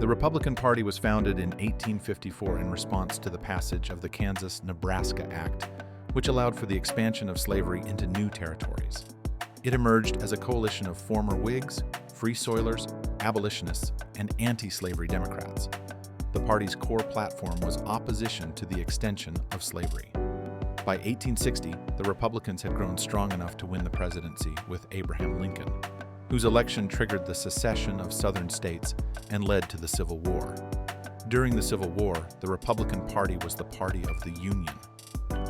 The Republican Party was founded in 1854 in response to the passage of the Kansas-Nebraska Act, which allowed for the expansion of slavery into new territories. It emerged as a coalition of former Whigs, Free Soilers, abolitionists, and anti-slavery Democrats. The party's core platform was opposition to the extension of slavery. By 1860, the Republicans had grown strong enough to win the presidency with Abraham Lincoln, whose election triggered the secession of Southern states and led to the Civil War. During the Civil War, the Republican Party was the party of the Union.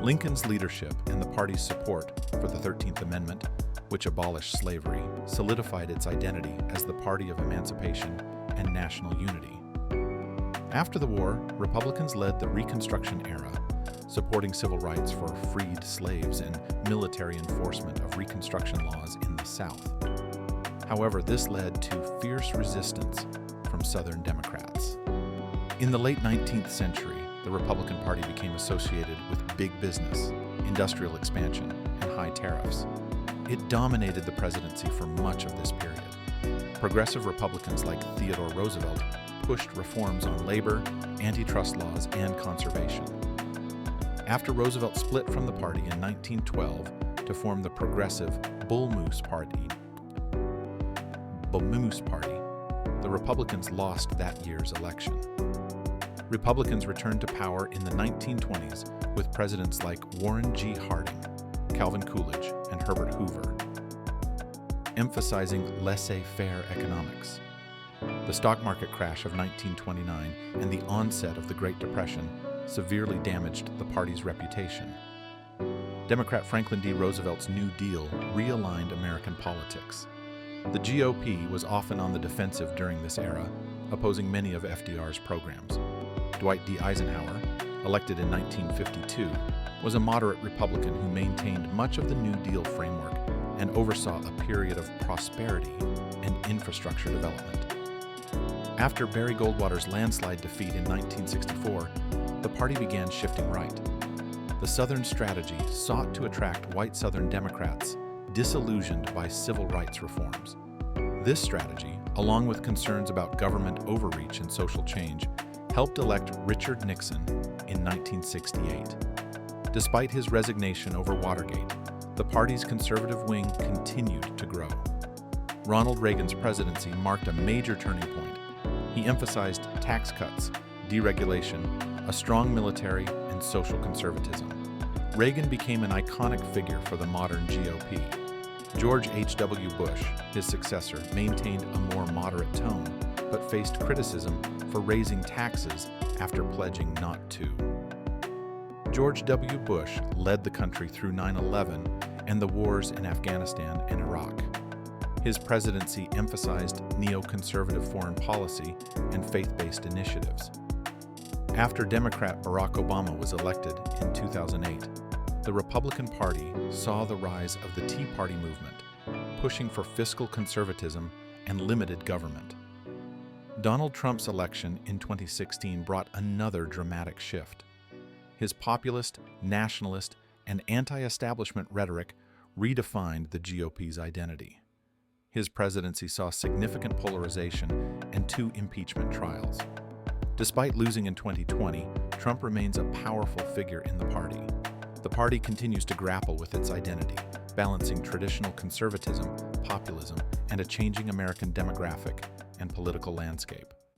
Lincoln's leadership and the party's support for the 13th Amendment, which abolished slavery, solidified its identity as the party of emancipation and national unity. After the war, Republicans led the Reconstruction era, supporting civil rights for freed slaves and military enforcement of Reconstruction laws in the South. However, this led to fierce resistance from Southern Democrats. In the late 19th century, the Republican Party became associated with big business, industrial expansion, and high tariffs. It dominated the presidency for much of this period. Progressive Republicans like Theodore Roosevelt pushed reforms on labor, antitrust laws, and conservation. After Roosevelt split from the party in 1912 to form the Progressive Bull Moose Party, the Republicans lost that year's election. Republicans returned to power in the 1920s with presidents like Warren G. Harding, Calvin Coolidge, and Herbert Hoover, emphasizing laissez-faire economics. The stock market crash of 1929 and the onset of the Great Depression severely damaged the party's reputation. Democrat Franklin D. Roosevelt's New Deal realigned American politics. The GOP was often on the defensive during this era, opposing many of FDR's programs. Dwight D. Eisenhower, elected in 1952, was a moderate Republican who maintained much of the New Deal framework and oversaw a period of prosperity and infrastructure development. After Barry Goldwater's landslide defeat in 1964, the party began shifting right. The Southern strategy sought to attract white Southern Democrats disillusioned by civil rights reforms. This strategy, along with concerns about government overreach and social change, helped elect Richard Nixon in 1968. Despite his resignation over Watergate, the party's conservative wing continued to grow. Ronald Reagan's presidency marked a major turning point. He emphasized tax cuts, deregulation, a strong military, and social conservatism. Reagan became an iconic figure for the modern GOP. George H.W. Bush, his successor, maintained a more moderate tone, but faced criticism for raising taxes after pledging not to. George W. Bush led the country through 9/11 and the wars in Afghanistan and Iraq. His presidency emphasized neoconservative foreign policy and faith-based initiatives. After Democrat Barack Obama was elected in 2008, the Republican Party saw the rise of the Tea Party movement, pushing for fiscal conservatism and limited government. Donald Trump's election in 2016 brought another dramatic shift. His populist, nationalist, and anti-establishment rhetoric redefined the GOP's identity. His presidency saw significant polarization and 2 impeachment trials. Despite losing in 2020, Trump remains a powerful figure in the party. The party continues to grapple with its identity, balancing traditional conservatism, populism, and a changing American demographic and political landscape.